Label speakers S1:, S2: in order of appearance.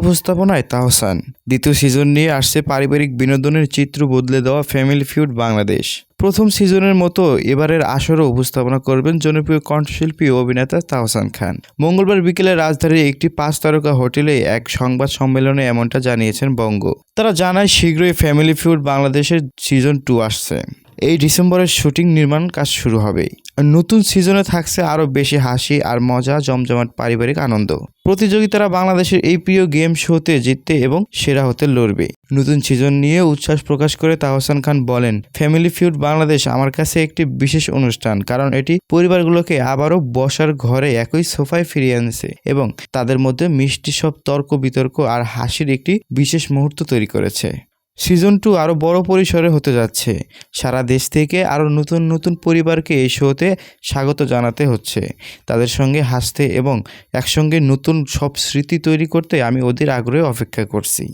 S1: উপস্থাপনায় তাহসান। দ্বিতীয় সিজন নিয়ে আসছে পারিবারিক বিনোদনের চিত্র বদলে দেওয়া ফ্যামিলি ফিউড বাংলাদেশ। প্রথম সিজনের মতো এবারের আসরও উপস্থাপনা করবেন জনপ্রিয় কণ্ঠশিল্পী ও অভিনেতা তাহসান খান। মঙ্গলবার বিকেলে রাজধানীর একটি 5 তারকা হোটেলে এক সংবাদ সম্মেলনে এমনটা জানিয়েছেন বঙ্গ। তারা জানায় শীঘ্রই ফ্যামিলি ফিউড বাংলাদেশের সিজন 2 আসছে। এই ডিসেম্বরের শুটিং নির্মাণ কাজ শুরু হবে। নতুন সিজনে থাকছে আরও বেশি হাসি আর মজা, জমজমাট পারিবারিক আনন্দ। প্রতিযোগিতারা বাংলাদেশের এই প্রিয় গেম শোতে জিততে এবং সেরা হতে লড়বে। নতুন সিজন নিয়ে উচ্ছ্বাস প্রকাশ করে তাহসান খান বলেন, ফ্যামিলি ফিউড বাংলাদেশ আমার কাছে একটি বিশেষ অনুষ্ঠান, কারণ এটি পরিবারগুলোকে আবারও বসার ঘরে একই সোফায় ফিরিয়ে আনছে এবং তাদের মধ্যে মিষ্টি সব তর্ক বিতর্ক আর হাসির একটি বিশেষ মুহূর্ত তৈরি করেছে। সিজন 2 আরও বড় পরিসরে হতে যাচ্ছে। সারা দেশ থেকে আরও নতুন নতুন পরিবারকে এই শোতে স্বাগত জানাতে হচ্ছে। তাদের সঙ্গে হাসতে এবং একসঙ্গে নতুন সব স্মৃতি তৈরি করতে আমি অধীর আগ্রহে অপেক্ষা করছি।